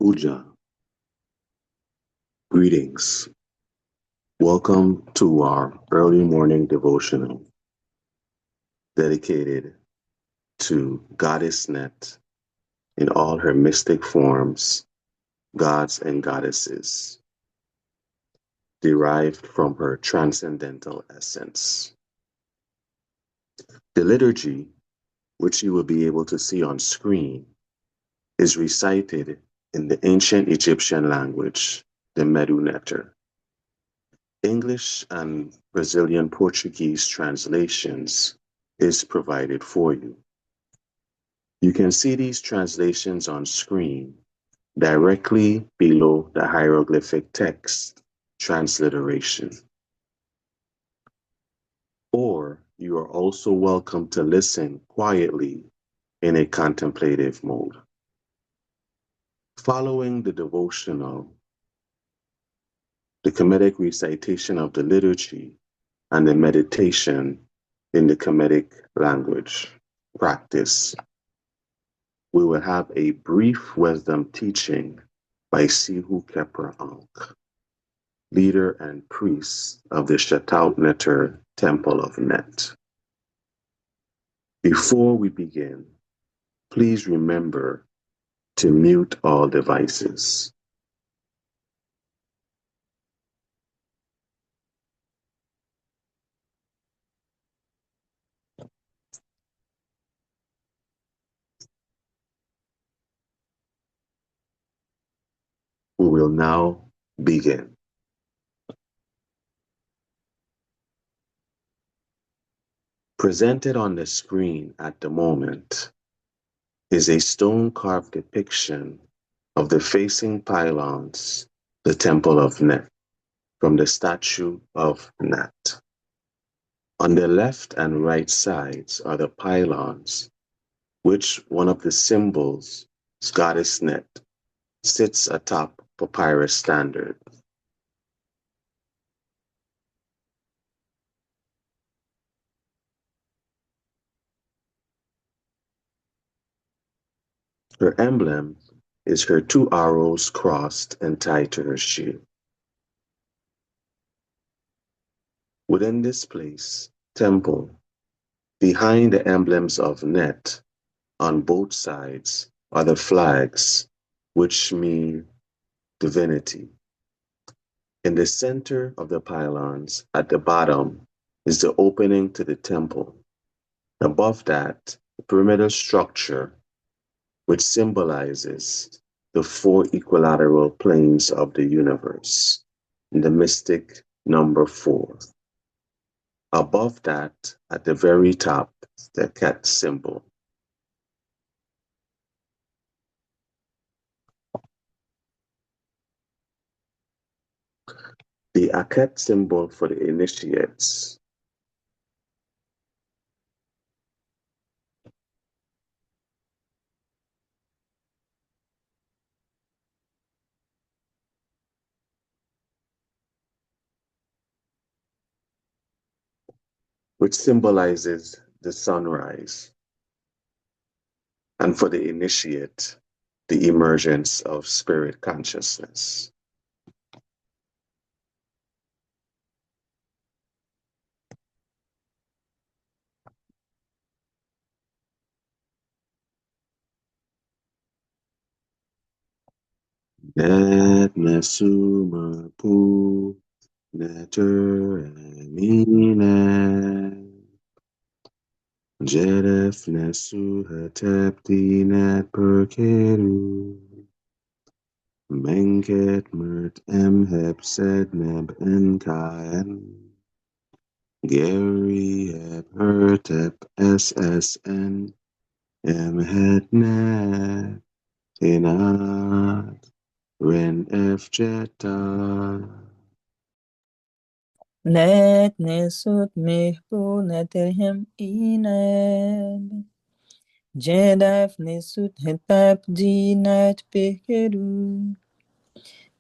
Uja. Greetings. Welcome to our early morning devotional dedicated to Goddess Neith in all her mystic forms, gods and goddesses, derived from her transcendental essence. The liturgy, which you will be able to see on screen, is recited in the ancient Egyptian language, the Medu Neter. English and Brazilian Portuguese translations is provided for you. You can see these translations on screen directly below the hieroglyphic text transliteration. Or you are also welcome to listen quietly in a contemplative mode. Following the devotional, the comedic recitation of the liturgy, and the meditation in the comedic language practice, we will have a brief wisdom teaching by Sehu Khepera Ankh, leader and priest of the Shetaut Neter Temple of Neith. Before we begin, please remember to mute all devices. We will now begin. Presented on the screen at the moment is a stone-carved depiction of the facing pylons, the Temple of Neith, from the statue of Neith. On the left and right sides are the pylons, which one of the symbols, Goddess Neith, sits atop papyrus standard. Her emblem is her two arrows crossed and tied to her shield. Within this temple, behind the emblems of Neith on both sides are the flags, which mean divinity. In the center of the pylons, at the bottom, is the opening to the temple. Above that, the pyramidal structure, which symbolizes the four equilateral planes of the universe, and the mystic number 4. Above that, at the very top, the cat symbol. The Aket symbol for the initiates. Which symbolizes the sunrise. And for the initiate, the emergence of spirit consciousness. Net nesuma pu neter emine. Jedef nesu hetepti net perkeru. Menket mert hep sed neb enkaen. Gary heb hertep ssn het net inat ren jeta. Net nesut mehpo neterhem ineb. Jedaf nesut hetap di net pekeru.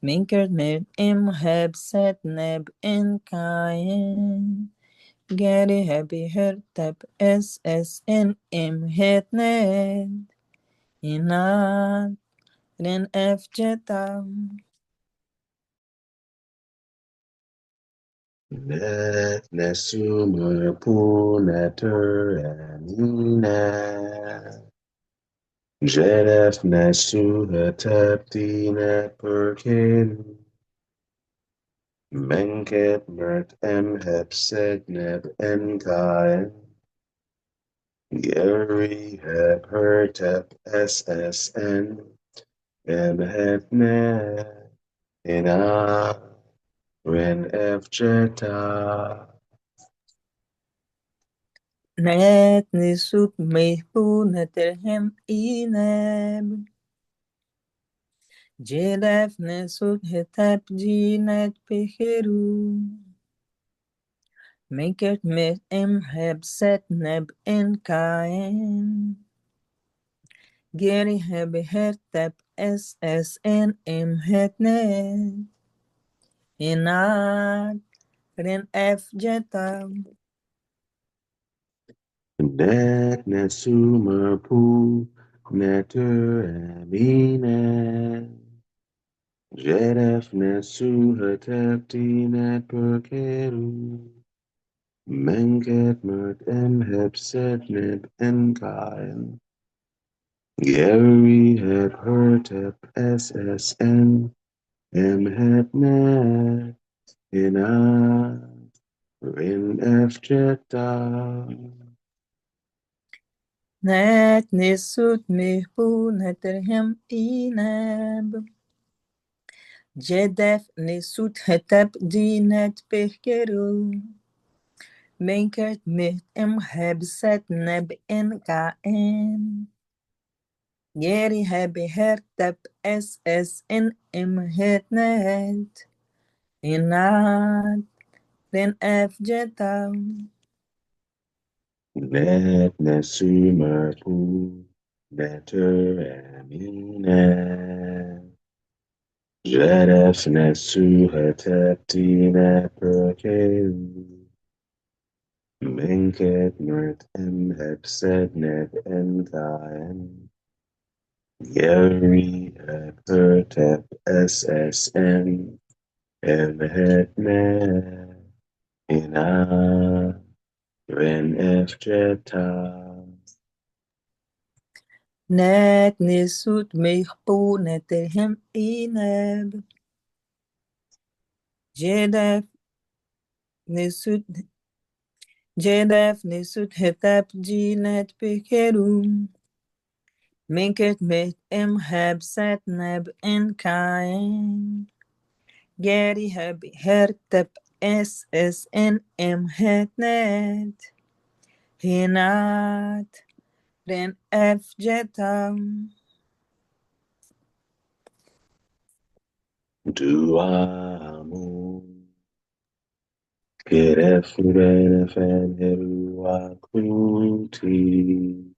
Minkert met heb set neb en kayen. Gary happy hertap ssn het net. Inat ren F Shetaut. Neith nesumer Medu Neter Neith. Jedef nesu hetepti net perkin. Menket mert hepsed neb enkaen. Geri hep hertep ssn. Het ne ina ren f jeta. Neith nesut Medu Neter ineb. Jedef nesut hetepti net perkin. Menket mert hepsed neb enkaen. Geri heb hertep ssn het net. Inat ren F Shetaut. Net nesumer Medu Neter amine. Jedef nesu hetepti net perkeru. Menket mert hepsed neb enkaen. Geri heb hertep ssn het net ina rin f jeta. Net nesut Medu Neter ineb. Jedef nesut hetepti net perkeru. Menket met hepsed neb enkaen. Geri heb hertep ssn het net. Inat ren F Shetaut. Net nesumer Medu Neter amine. Jedef nesu hetepti net perkeru. Menket mert hepsed neb enkaen. Geri heb hertep ssn het net ina ren f jeta. Net nesut Medu Neter ineb. Jedef nesut hetepti net perkeru. Menket met hepsed neb enkaen. Geri heb hertep ssn het net. Hinat ren F Shetaut. Duamu Kirefurene Fenherua Kuti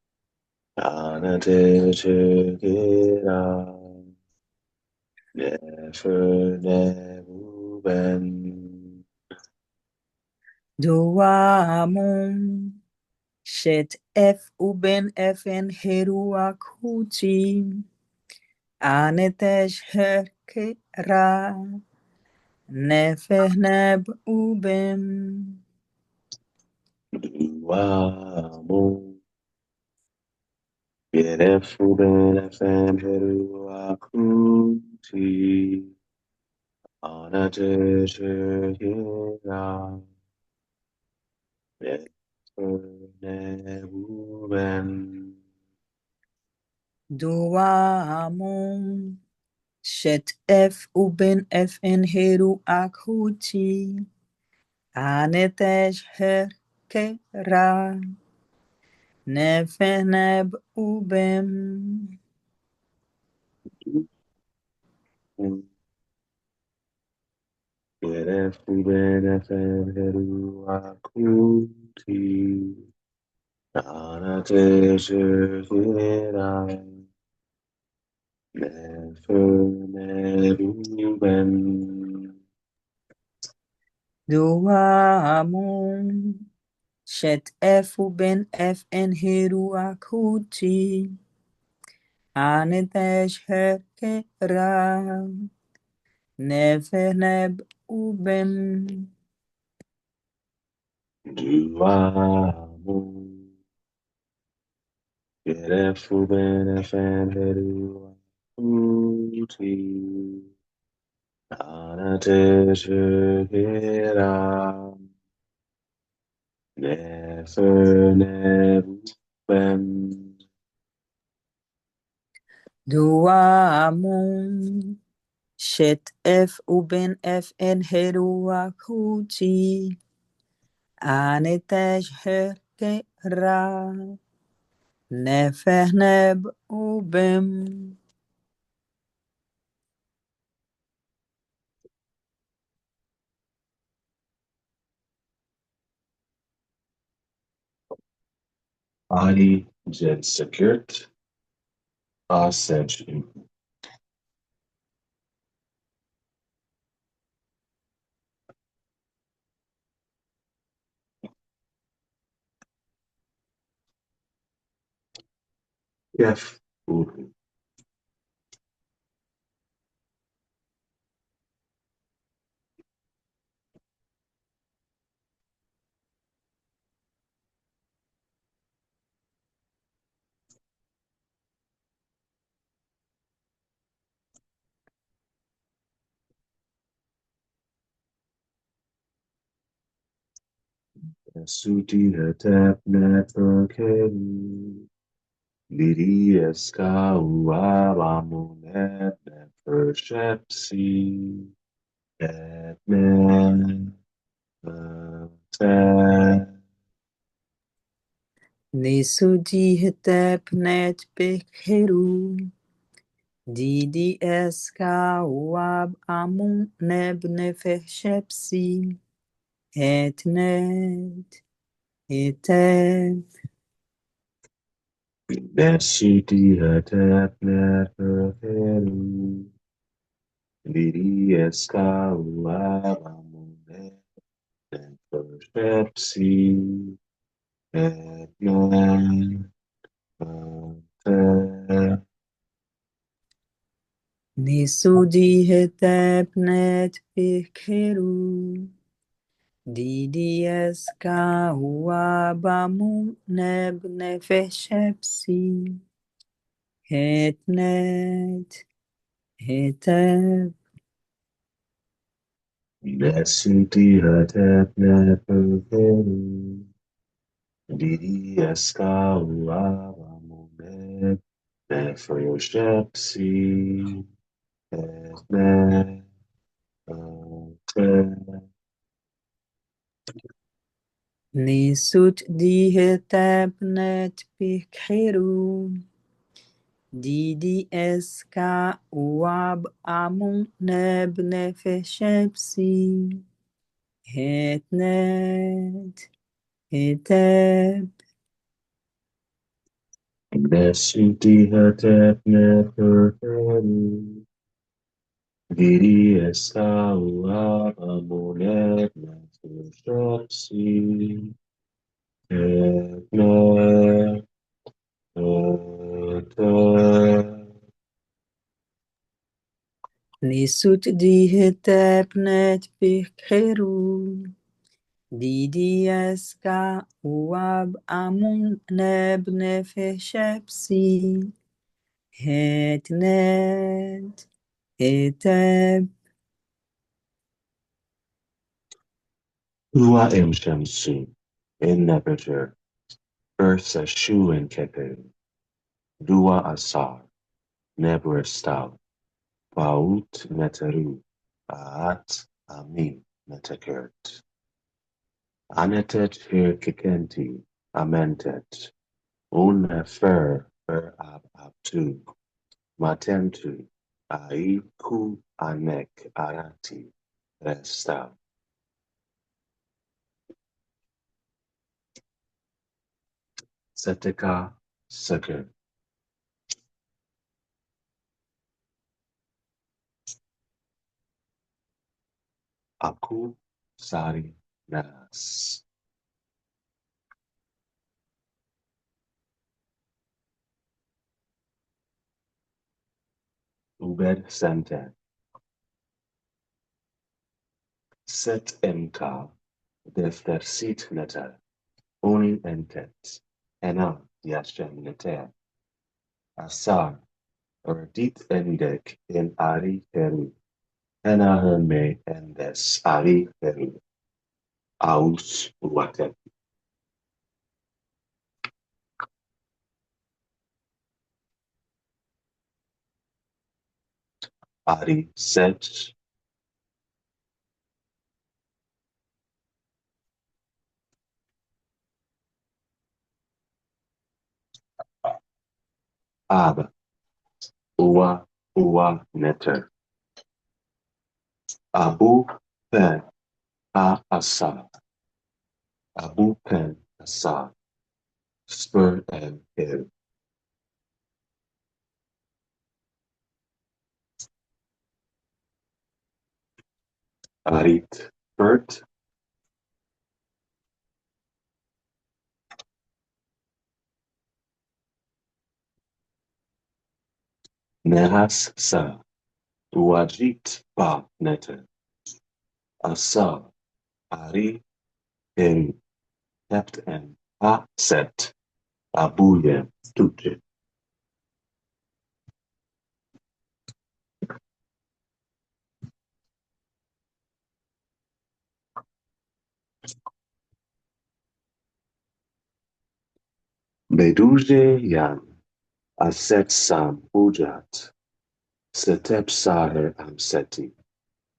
Anate Chekira Nefer Nebuben Duamum Shet F uben FN herua kuti. Anetesh herkera. Nefer neb uben. Duamu Kirefurene Fenherua Kuti Anate Chekira Nebuben Duamum Shet F uben FN herua kuti. Anetesh herkera. Nefer neb uben. Yerefuben efenderu akuti anate shekera neferneruben Duamum Shet F uben FN herua kuti. Anitesh Khepera Neveneb Ubem Duamu Gerefu Benefenderu Uti Anateshera Nefernebuben Duamun Shetef Uben FN Heruakuti Anitesh Khepera Neveneb Ubem Ali Jed Sekirt Asej Yef Uru Suti Hetep Neferkenu Lidi Eska Uabamunet Nefershepsi Etne Nisuji Hetep Net Bekeru Didi Eska Wab Amun Neb Nefeshepsi Etnet Etep Nesuti Hetep Neferkenu Lidi Eska Uabamunet Nefershepsi Etne Nisuji Hetep Net Bekeru Didi Eska Wab Amun Neb Nefeshepsi Etnet Etep Nesuti Hetep Neferkenu Didi Eska Uabamunet Nefershepsi Etne Nisut Dihetep Net Bekeru Didi Eska Wab Amun Neb Nefeshepsi Etnet Etep Nesuti Hetep Neferkenu Didi Eska Uabamunet Nefershepsi Etne Nisut Dihetep Net Bekeru Didi Eska Wab Amun Neb Nefeshepsi Etnet Etep Ua Shamsu in Nebuchadnezzar, Earth Sehu Kheper, Dua Asar, Nebrestau, Paut Neteru, Aat Amin Netekert, Anetet Hir Kikenti, Amentet, Unefer Ab Abtu, Matentu, Aiku Anek Arati, Restau, Seteka Seker, Aku Sari Nas. Ubed Center. Set Enka, Deftersit Neter, Oni Entet, Ena Yashem Neter, Asar, Erdit Endek in Ari Heru, Ena Herme Endes Ari Heru, Aus Watet. Ari Set, Ab, Ua Neter, Abu Pen Asar, Abu Pen Asar, Spur and Heru. Arit Bert, Nehas Sa, Uajit Ba Neter, Asa, Ari in Kept and Ha Set, Abuye Tuche. Beduje Yan, Aset Sam Ujat, Setep Saher Amseti,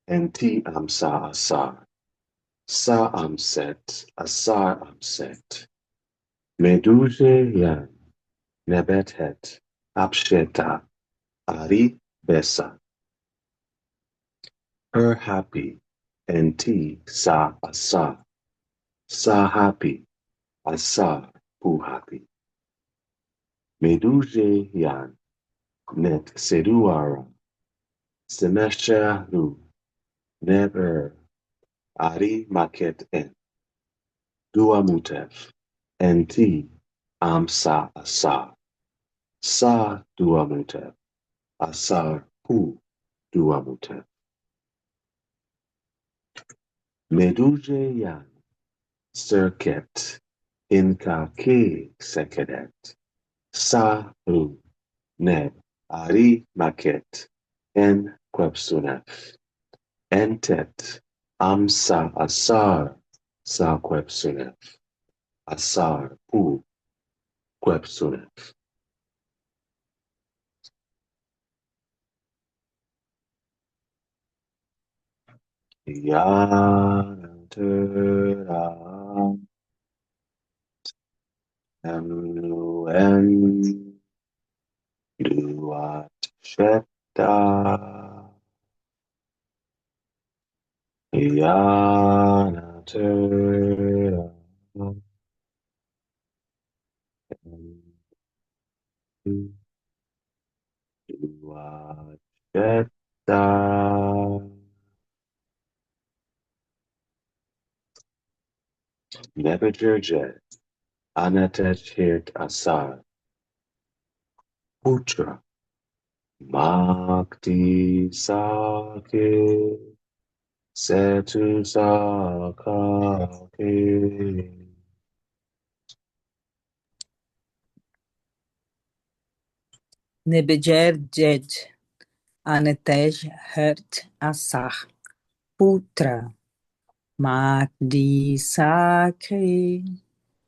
Enti Amsa Asar, Sa Amset, Asar Amset, Meduje Yan, Nebethet, Absheta, Ari Besa, her happy, Enti Sa Asar, Sa happy, Asar pu happy. Meduje Yan, Net Seduara, Semeshahu, Never, Ari Maket En, Duamutef, Enti, Amsa Asar, Sa Duamutef, Asar Pu Duamutef. Meduje Yan, Circuit, Inka Ke Sekedet, Sa Ru, Neb, Ari Maket, En Kwepsunef. Entet, Amsa Asar, Sa Kwepsunef, Asar Pu Kwepsunef. Yanatera Emluen Duat Sheta Yanatera Duat Sheta Nebuchadnezzar Anatet Asar Putra Makti Sake Setu Sakake Nebejer Anetej Hert Asar Putra Magdi Sake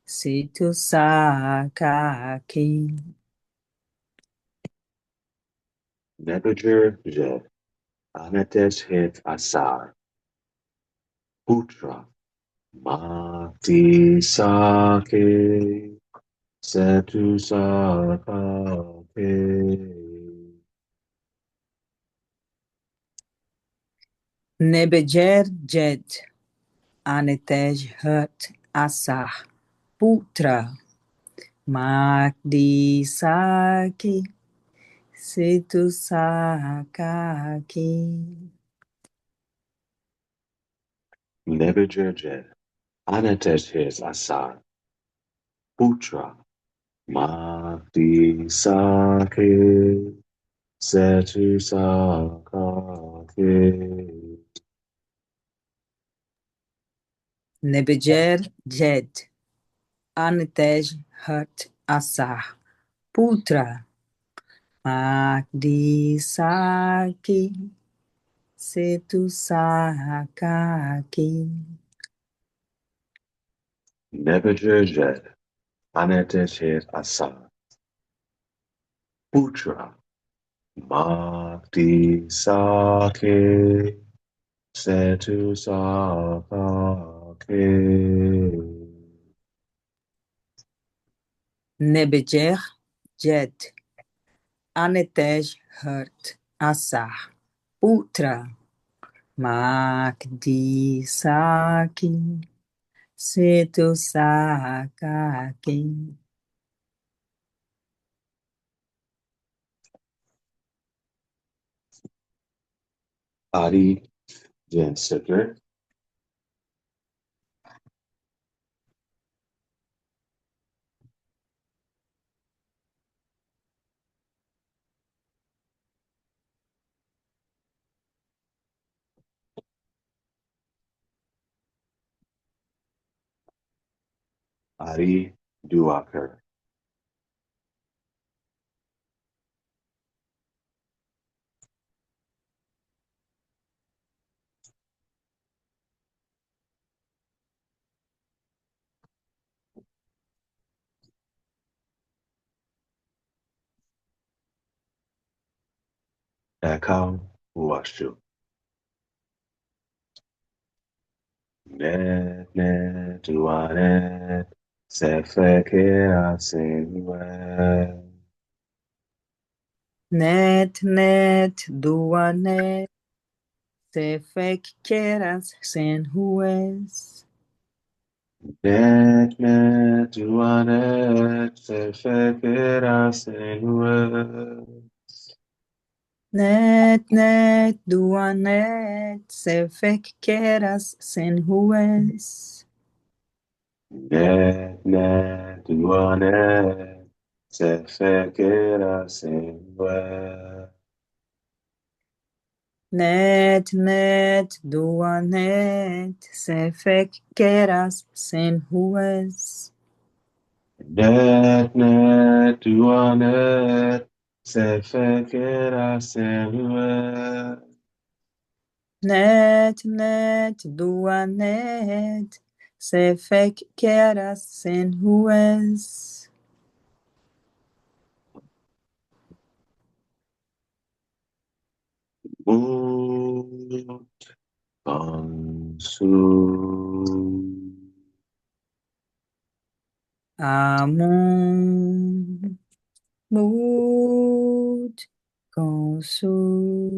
Situ Sakake. Nebuchadnezzar Anatet Asar Putra Makti Sake Setu Sakake Nebejer Anetej Hert Asar Putra Magdi Sake Situ Sakake. Nebuchadnezzar Anatet Asar Putra Makti Sake Setu sakake. Nebejer jed. Anitej hurt asah. Putra. Magdi saki. Setu sakaki. Nebejeje. Aneteshet asa. Putra. Magdi sake. Setu sakake. Nebejer jed. Anitej hurt asah. Putra. Magdi saki. Setu sakaki. Ari Jenseker. Ari Duaker. Ekau Uashu. Net net duanet. Sefeke asenwe. Net, net, duanet, sefek keras sen hues. Net net duanet. Sefeke asenwe. Net, net, duanet, sefek keras sen hues. Net net duanet. Sefeke asenwe. Net, net, duanet, sefek keras sen hues. Net net duanet. Sefeke asenwe. Net, net, duanet, sefek keras sen hues. Mut Ansu. Amon, mood, consul.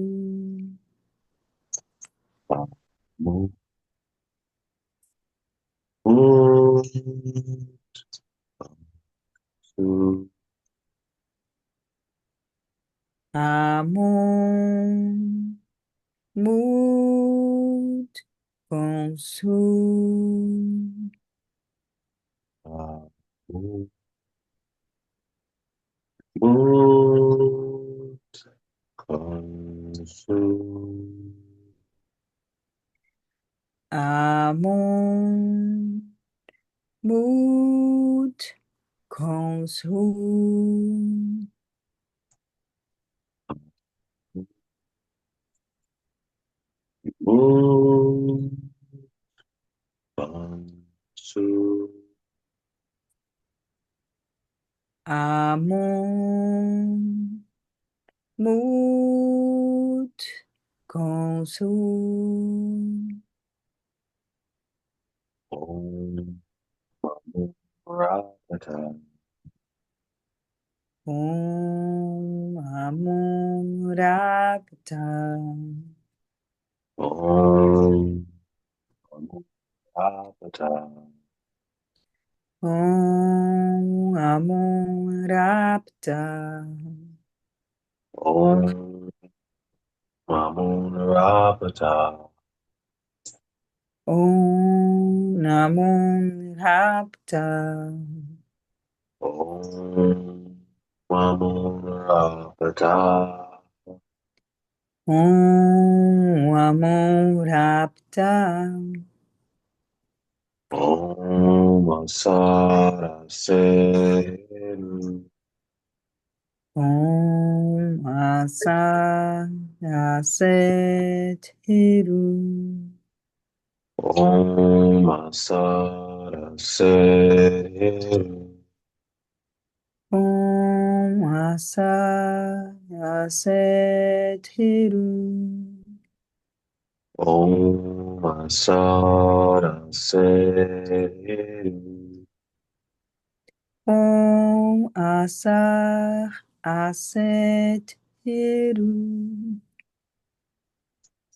Mut. Ansu. Amon, mood, consul. Mut. Mut. Ansu. Amon, mood, consul. Mut. Ansu. Amon, mood, consul. Om. Rakata. Om Amurakta. Om. Rakata. Om Amurapta. Om. Mamun Rapata. Om Namurapta. Om Mamun Rapata. Om Amorapta. Om Asara Seru. Om Asa Aset Hiru. Om Asara Seru. Om Asa Aset Hiru. Om Asara Seru. Om Asa Aset Hiru.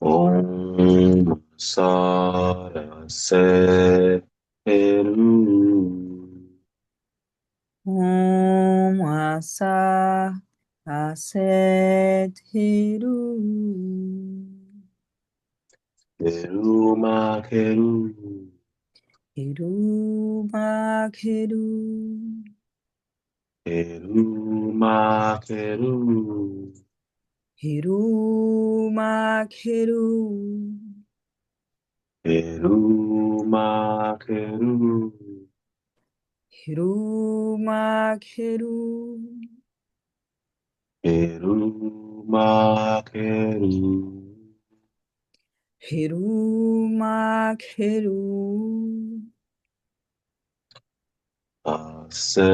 Om Asara Seru. Om Asa Aset Hiru. Keru Makeru. Hiru Makeru. Keru Makeru. Hiru Makeru. Keru Makeru. Hiru Makeru. Keru Makeru. Hiru Makeru. Ase.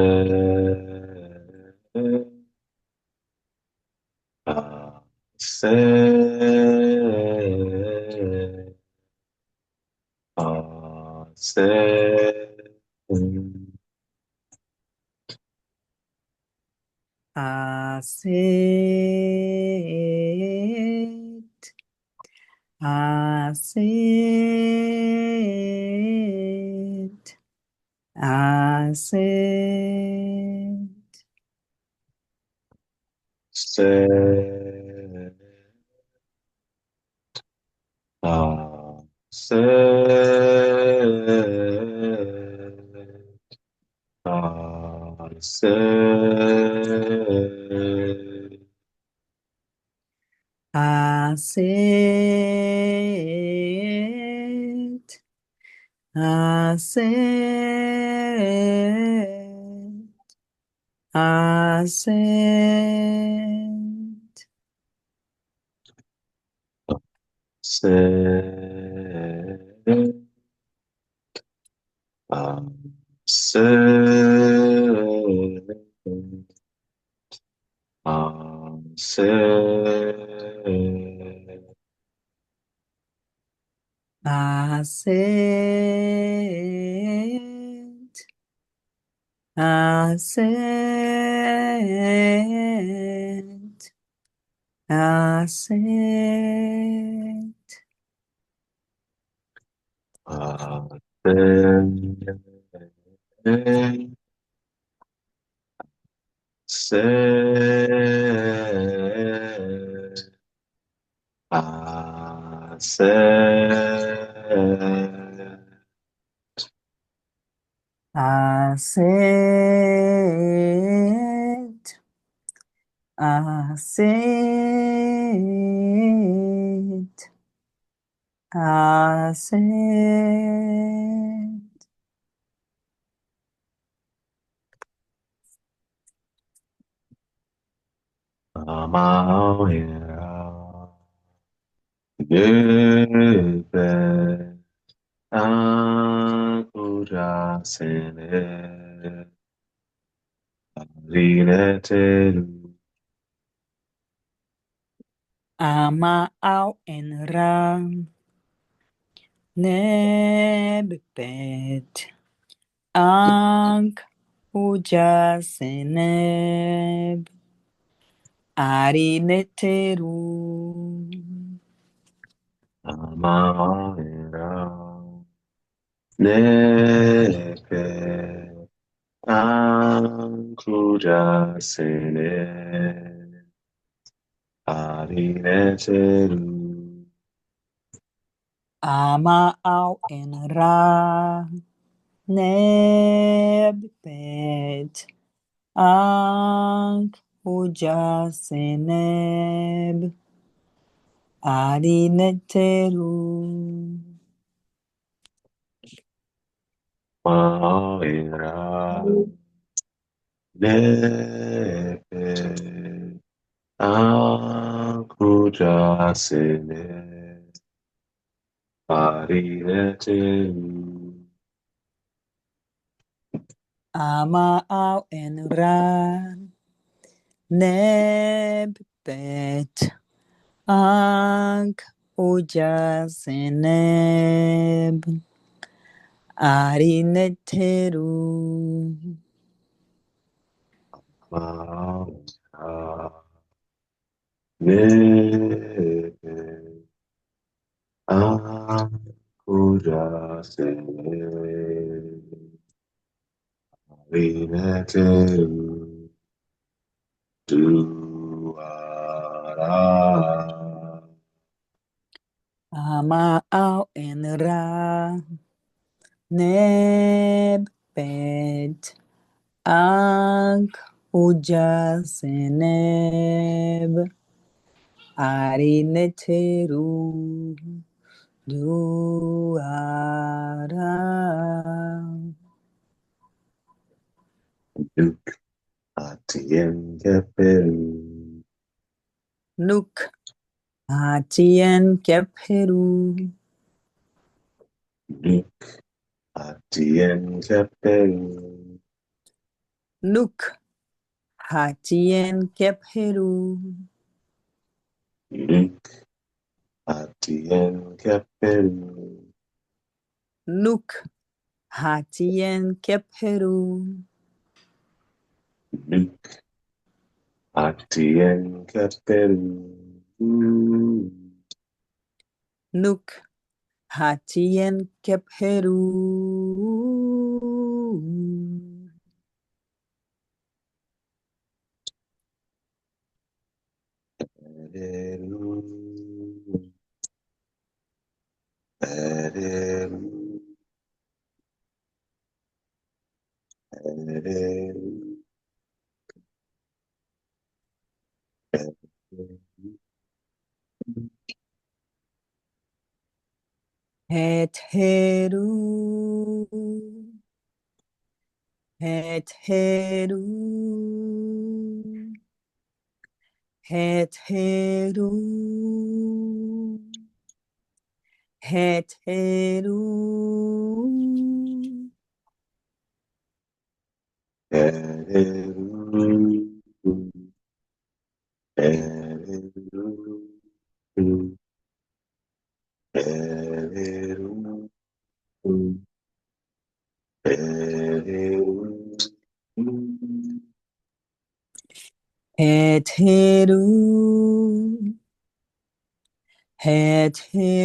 Ase. Ase. Aset. Aset. Aset. Se. Se. Se. Aset. Aset. Aset. Se. Se. Se. Aset. Aset. Aset. Se. Se. Aset. Aset. Aset. Amahera. Yepe. Ankura sene. Lineteru. Ama au en ra. Nebet. Ankh uja seneb. Ari neteru. Amahera. Nepe. Ankura sene. Lineteru. Ama au en ra. Nebet. Ankh uja seneb. Arineteru. Maera nepe ankujasene parineteru Ama au en ra. Nebet. Ankh ujaseneb. Arineteru. maera nepe ankujasene parineteru Duara. Ama au en ra. Nebet. Ankh ujaseneb. Arineteru. Duara. Nuk atien keperu. Nuk Hatien Keperu. Nuk atien keperu. Nuk Hatien Keperu. Nuk atien keperu. Nuk Hatien Keperu. Nuk atien keperu. Nuk Hatien Keperu. Ereru. Ereru. Ereru. Heteru. Heteru. Heteru. Heteru. Ereru. Heteru. Heteru. Heteru.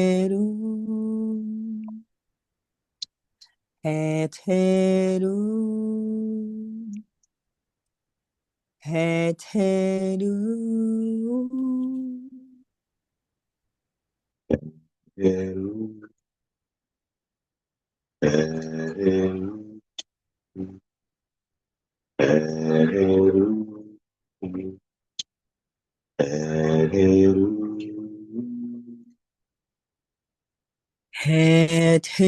Heteru. Heteru. Heteru. Heteru.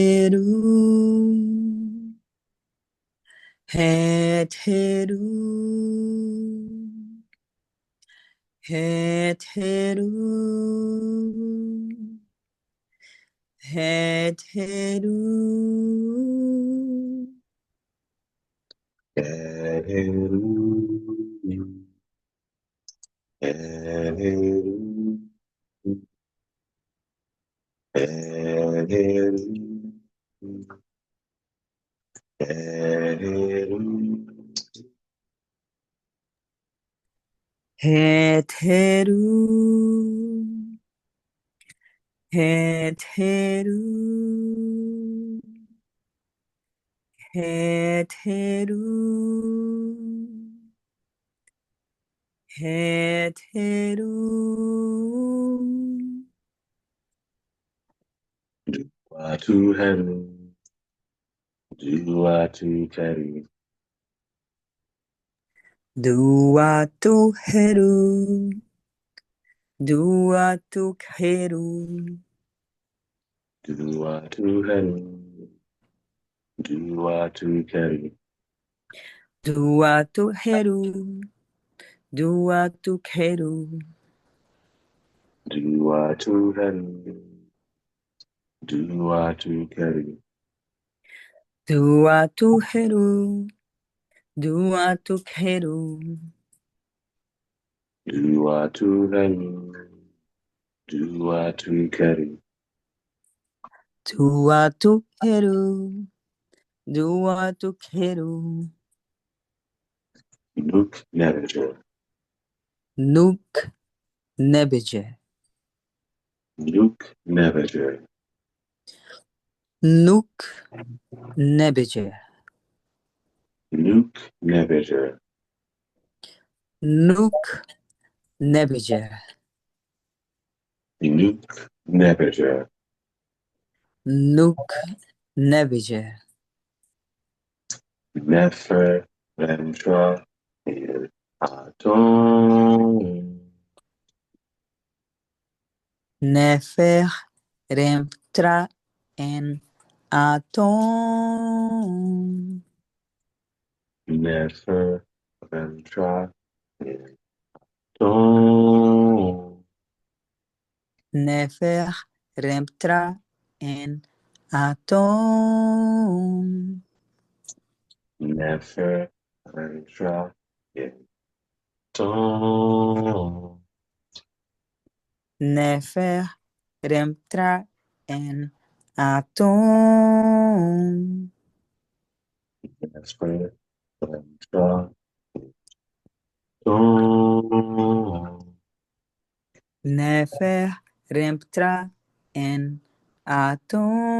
Heteru. Heteru. Heteru. Heteru. Heteru. To heaven, to carry, Dua tu heru. Dua tu Kheru. Dua tu Kheru. Dua tu Kheru. Dua tu Kheru. Dua tu Kheru. Dua tu Kheru. Dua tu Kheru. Dua tu Kheru. Dua tu Kheru. Dua tu Kheru. Dua tu Kheru. Dua tu Kheru. Dua tu Kheru. Nuk Neter. Nuk Nebeje. Nuk Neter. Nuk Nebeje. Nuk Neter. Nuk Nebeje. Nuk Neter. Nuk Nebeje. Nefer Ventra Il Atom. Nefer Remtra en Atom. Nefer Ventra Il Atom. Nefer Remtra en Atom. Nefer Ventra Il Atom. Nefer Remtra en Atom. Nefer Ventra Atom. Nefer Remtra en Atom.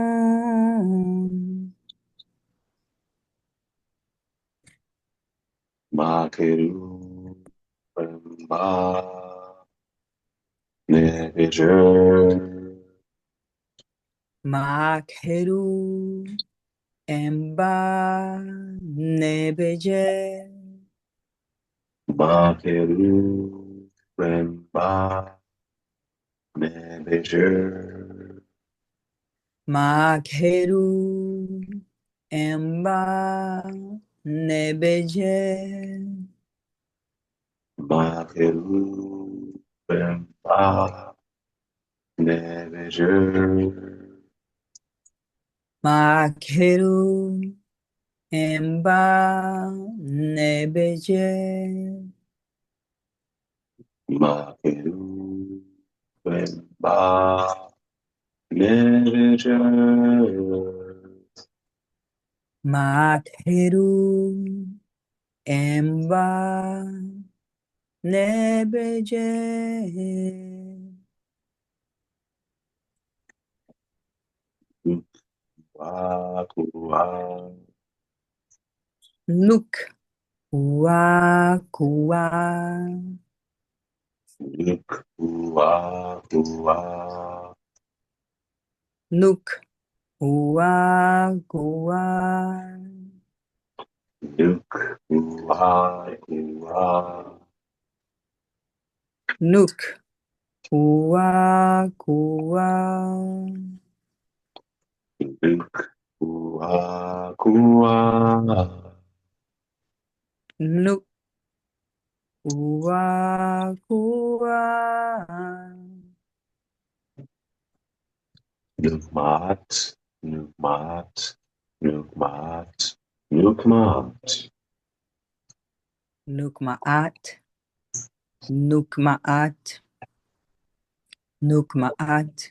Makeru Bemba Neviger. Makeru Emba Nebeje. Makeru Bemba Neviger. Makeru Emba Nebeje. Makeru Bemba Neviger. Makeru Emba Nebeje. Makeru Bemba Neviger. Makeru Emba Nebeje. Wakua. Nuk Wakua. Nuk Wakua. Nuk Wakua. Nuk Wakua. Nuk Wakua. Nuk Wakua. Nuk Wakua. Nukmat. Nukmat. Nukmat. Nukmat. Nukmaat. Nukmaat. Nukmaat. Nukmaat.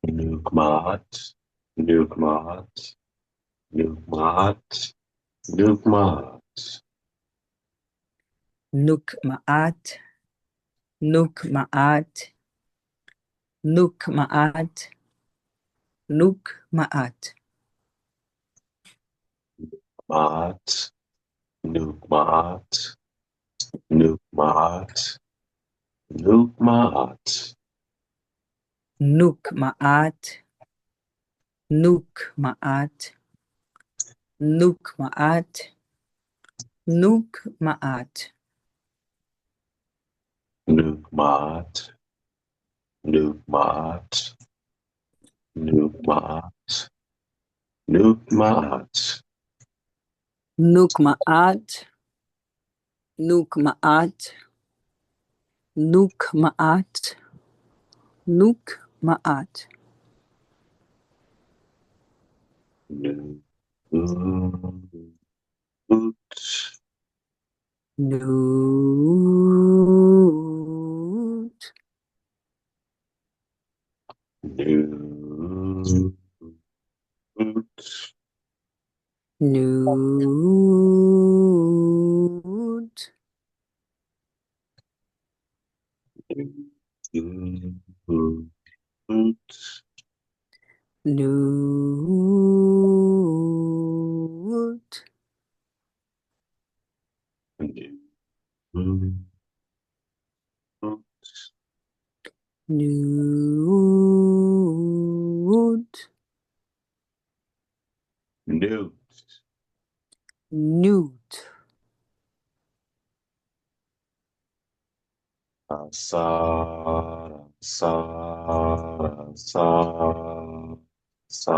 Nukmat. Nukmat. Nukmat. Nukmat. Nukmaat. Nukmaat. Nukmaat. Nukmaat. Mat. Nukmat. Nukmat. Nukmat. Nukmaat. Nukmaat. Nukmaat. Nukmaat. Nukmaat, Nukmaat, Nukmaat, Nukmaat, Nukmaat, Nukmaat, Nukmaat, Nukmaat. Newt, Newt, Newt, Newt, Newt, Newt, Sa, sa, sa, sa,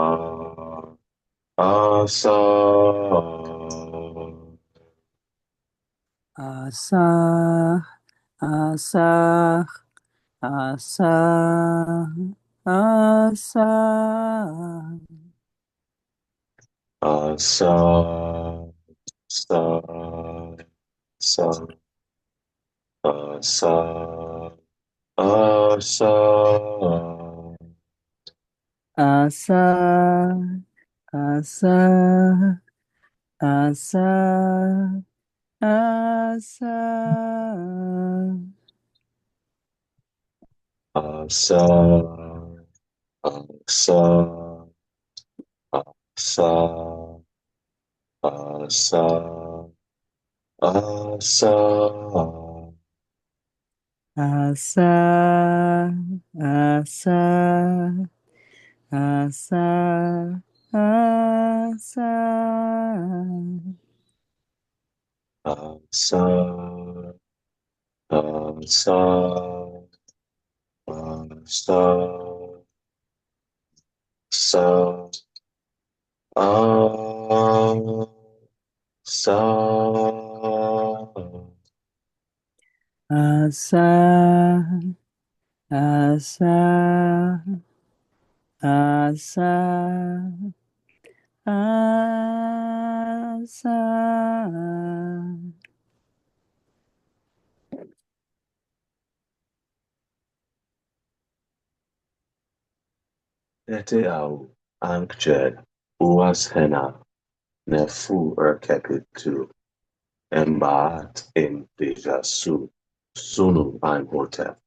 asa, Asah, Asah, Asah, Asah, asa, sa, sa, asa, asa, Asah, Asah, Asah, Asah, asa, asa, asa, asa, asa, Asah, Asah, Asah, Asah. asa, asa, asa, sa, asa, Asa, asa, asa, asa. Ete au ankjed uas hena nefu erkepitu embaat in deja sunu imhotep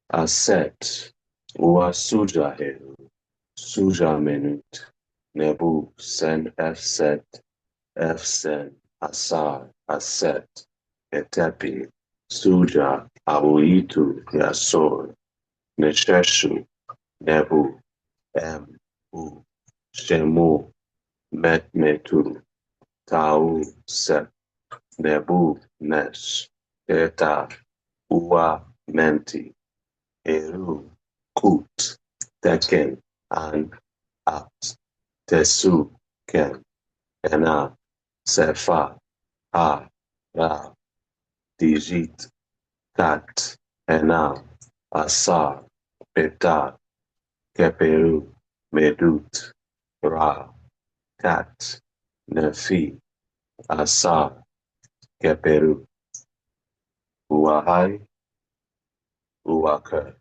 aset uasuja hehu suja menut nebu sen efsen asar aset etepi suja abuitu yasor necheshu nebu u shemu metmetu tau sep nebu nesh eta ua menti eru kut teken an at tesu ken ena sefa ha ra digit kat ena asar beta keperu medut ra kat nefi asar keperu uahai uaka.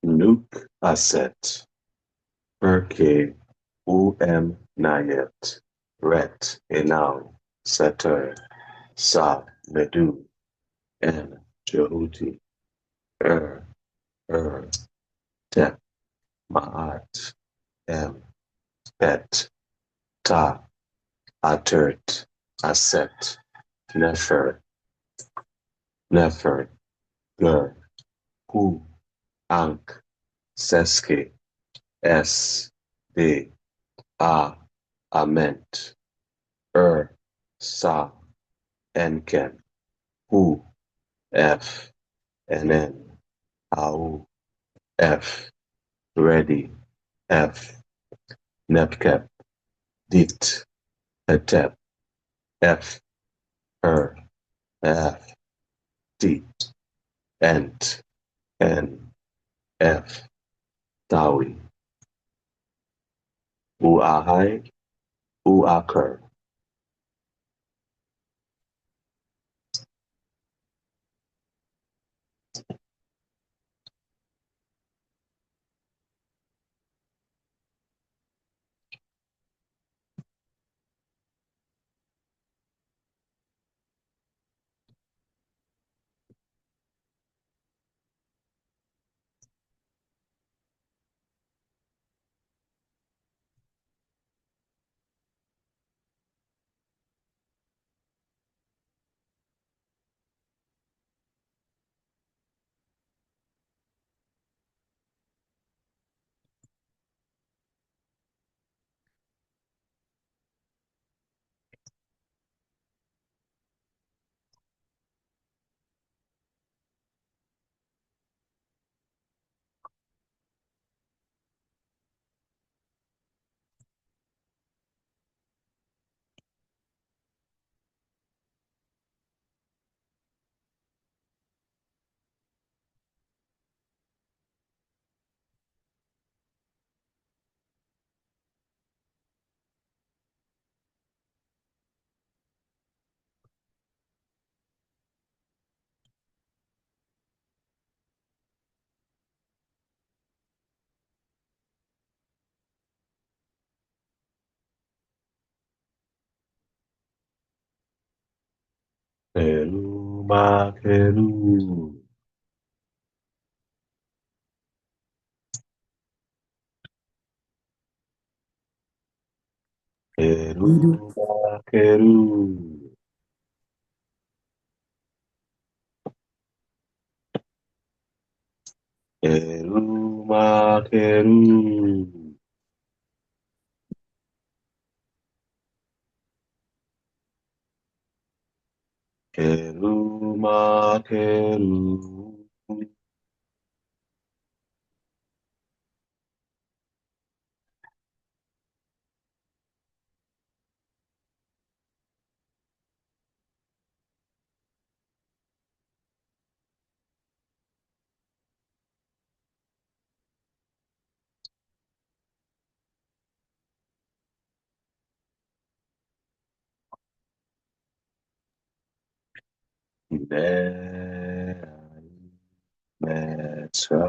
Nunc asset, perque naiet, ret enau, seter, sa medu, en Jehuti, er, tep, maat, em, pet, ta, atert, asset, nefer, ger, hu, ankh, seske, es, de, a, ament, sa, enken, hu, f, enen, au, f, ready, f, nepkep, dit, hetep, f, f, dit, ent, n, f, taui, uahai, uaker. Keru makeru, keru Medu makeru, keru makeru, keru makeru, metra, merai, metra,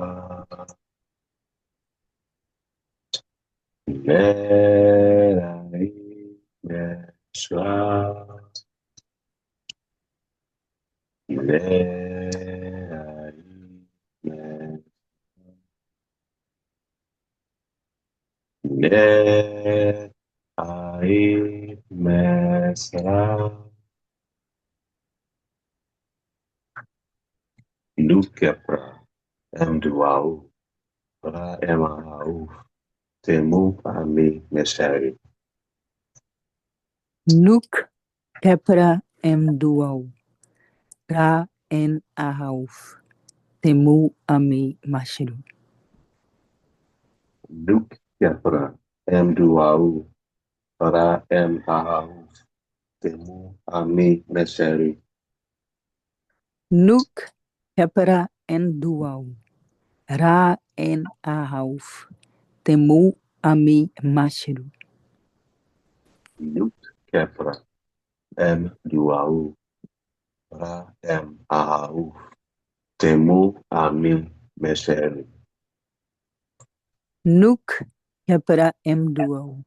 merai, metra. Net ai mesra nukepra mduau pra emahau temu ami mesari Sehu Khepera Ankh Ra en Ahauf Temu Ami Mashiru. nukepra mduau Ra em ahau. Temu ami meseri. Nuk Khepera Duau. Ra en Ahauf. Temu Ami Mashiru. Nut kefra. Em duau. Ra em ahau. Temu ami meseri. Nuk Khepera Duau.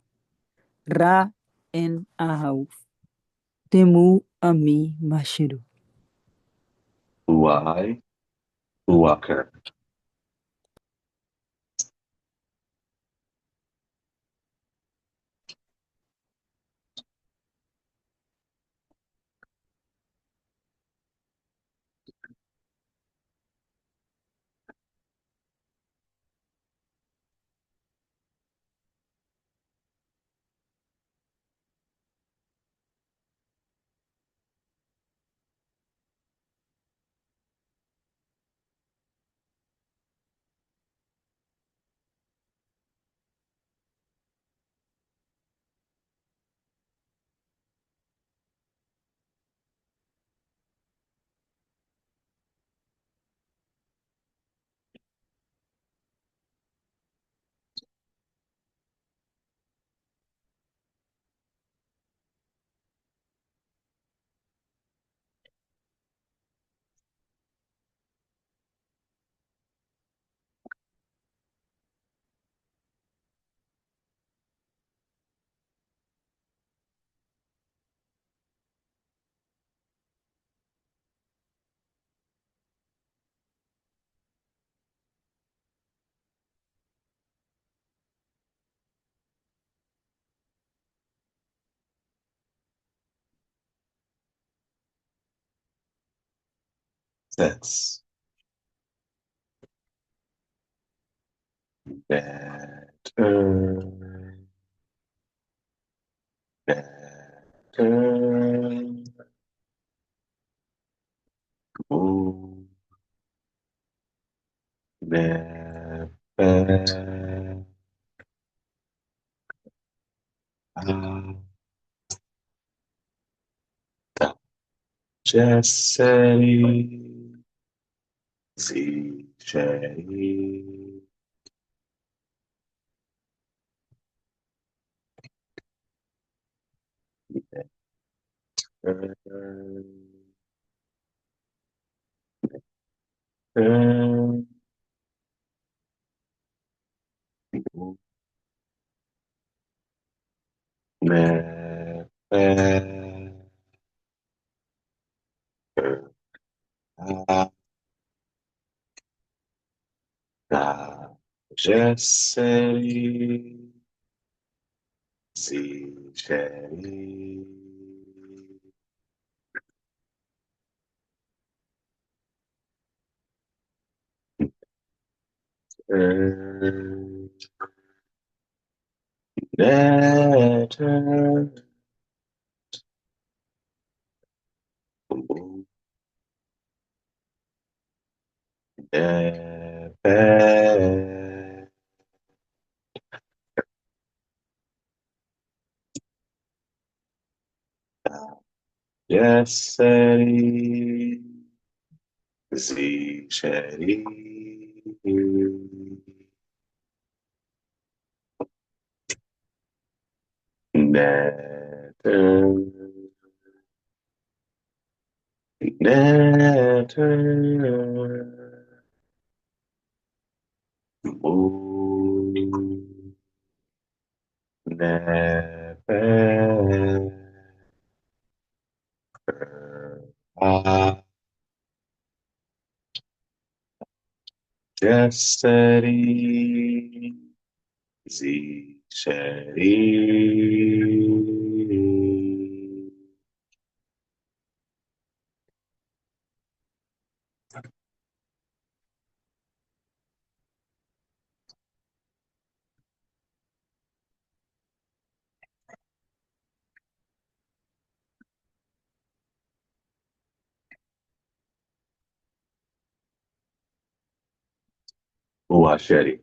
Ra en Ahauf. Temu Ami Mashiru. Uai. Uaker. Sex. Better. Better. Ooh. Better. Jesseri. Zisheri. Jesseri. Zisheri. Neter. Nepe. Yeseri. Zisheri. Neter. Neter. Ooh. Nepe. Ah. Yesterday, Z Sherry. Ua Sherry.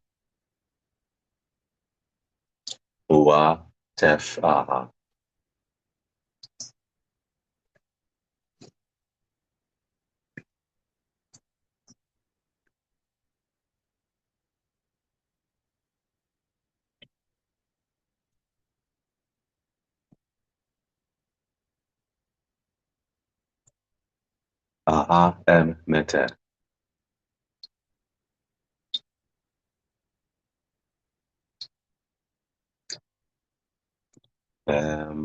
Ua Tef, Meter. Ma,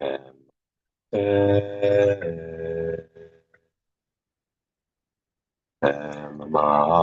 em, ma,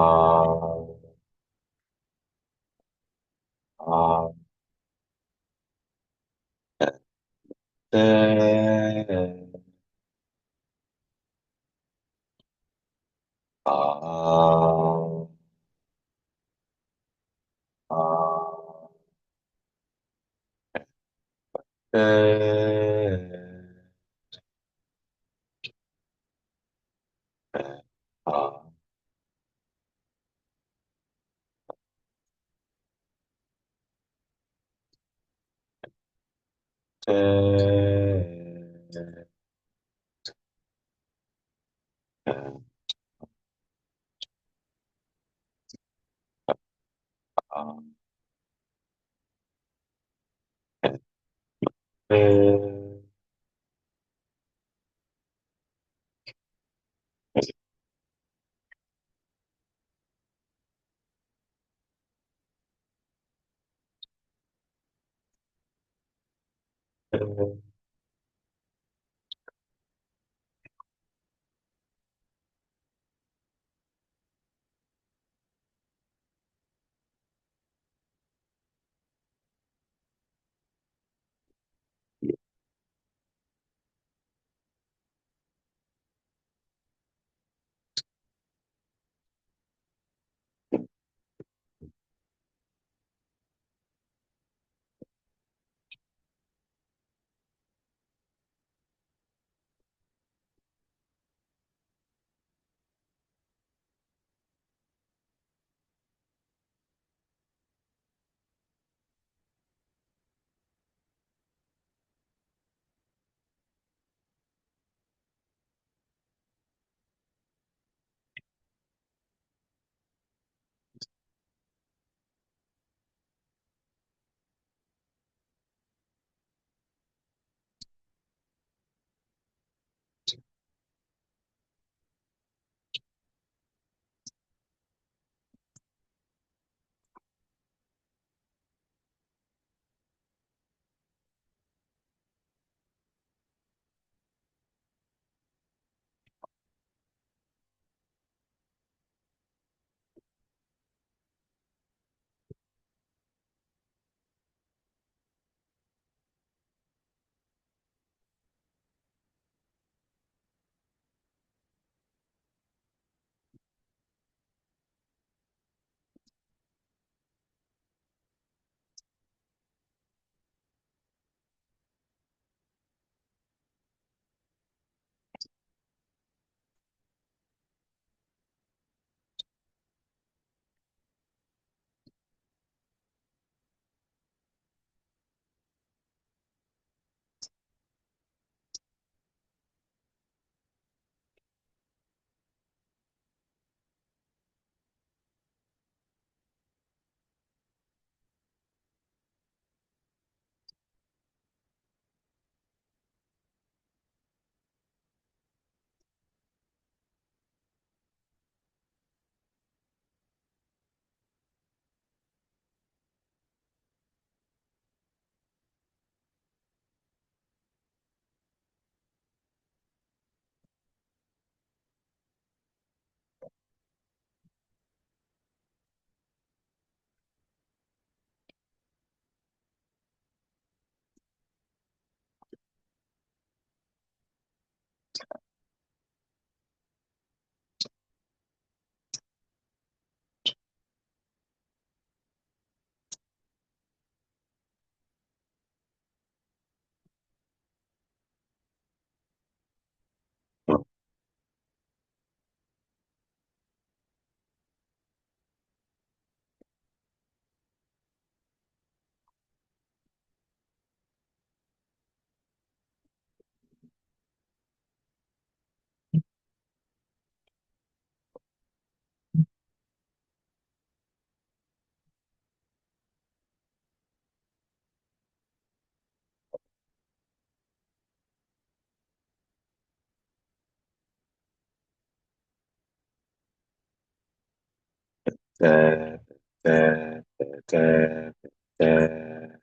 tap, tap, tap, tap.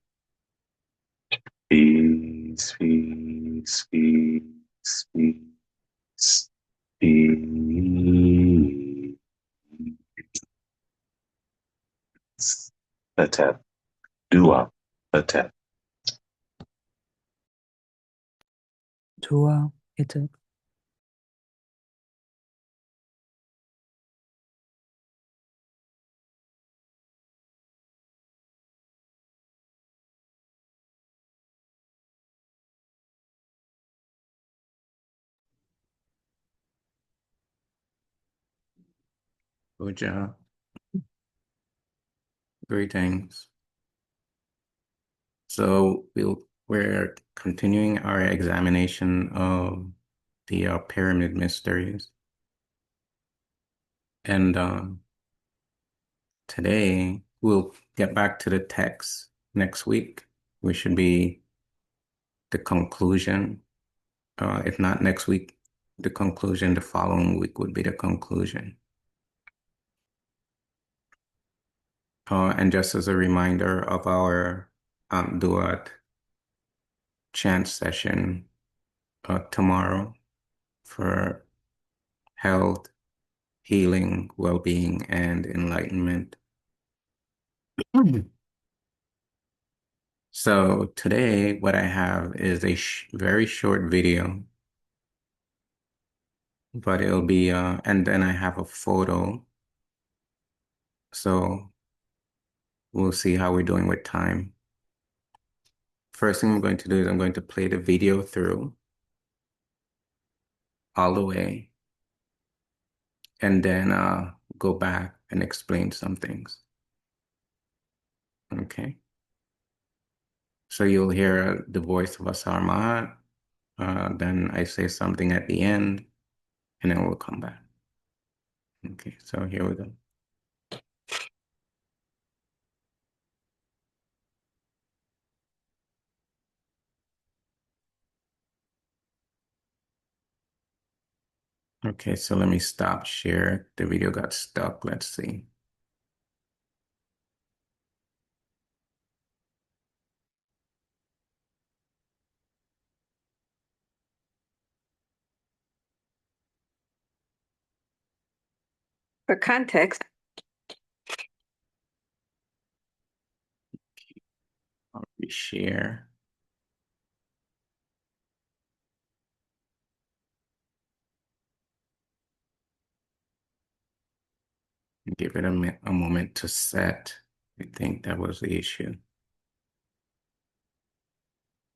Peace, peace, peace, peace, peace. A tap, dua, a tap. Dua itu. Good job. Greetings. So we're continuing our examination of the pyramid mysteries. And today we'll get back to the text. Next week, we should be the conclusion. If not next week, the conclusion, the following week would be the conclusion. And just as a reminder of our Duat chant session tomorrow for health, healing, well-being, and enlightenment. So today, what I have is a very short video, but it'll be, and then I have a photo. So we'll see how we're doing with time. First thing I'm going to do is I'm going to play the video through all the way, and then go back and explain some things. Okay. So you'll hear the voice of Asar Mahat, then I say something at the end, and then we'll come back. Okay, so here we go. Okay, so let me stop share. The video got stuck. Let's see. For context, I'll reshare. Give it a moment to set. I think that was the issue.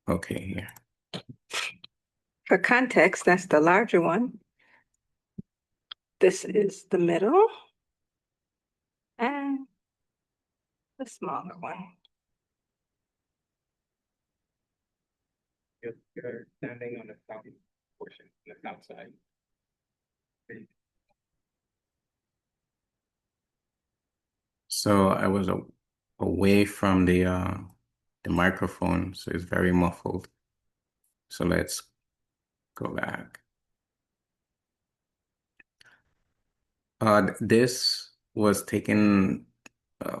Okay, here. for context, that's the larger one. This is the middle and the smaller one. You're standing on the top portion, the top side. So I was away from the microphone, so it's very muffled. So let's go back. This was taken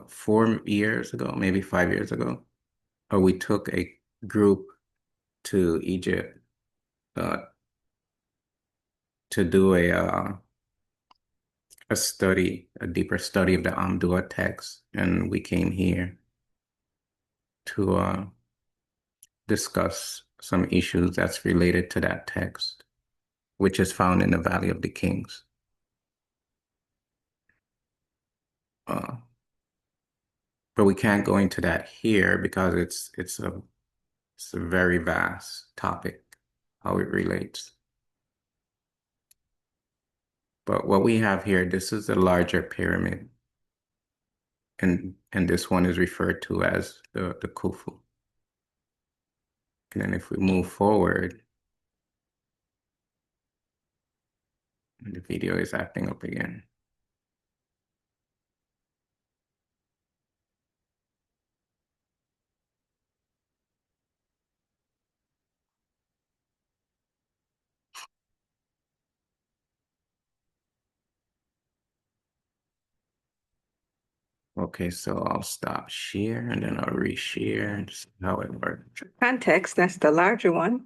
4 years ago, maybe 5 years ago. We took a group to Egypt to do a study, a deeper study of the Amdua text, and we came here to discuss some issues that's related to that text, which is found in the Valley of the Kings. But we can't go into that here because it's a very vast topic, how it relates. But what we have here, this is a larger pyramid, and this one is referred to as the Khufu. And then if we move forward, the video is acting up again. Okay, so I'll stop share and then I'll reshare and see how it works. Context, that's the larger one.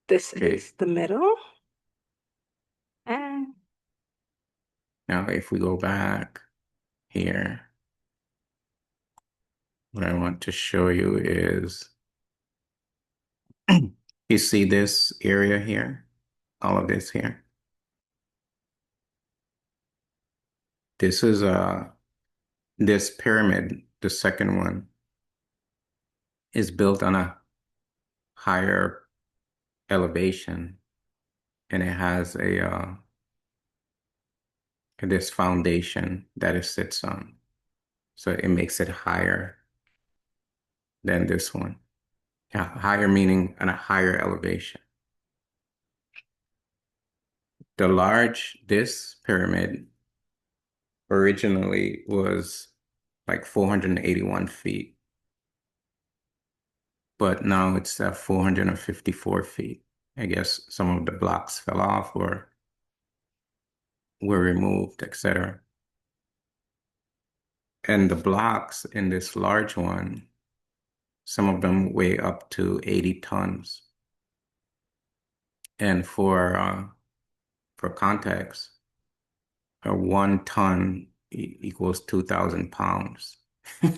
This Okay. is the middle. And Now, if we go back here, what I want to show you is you see this area here, all of this here. This is this pyramid, the second one, is built on a higher elevation, and it has this foundation that it sits on. So it makes it higher than this one. Yeah, higher meaning on a higher elevation. This pyramid originally was like 481 feet, but now it's at 454 feet. I guess some of the blocks fell off or were removed, etc. And the blocks in this large one, some of them weigh up to 80 tons. And for context, a 1 ton equals 2,000 pounds.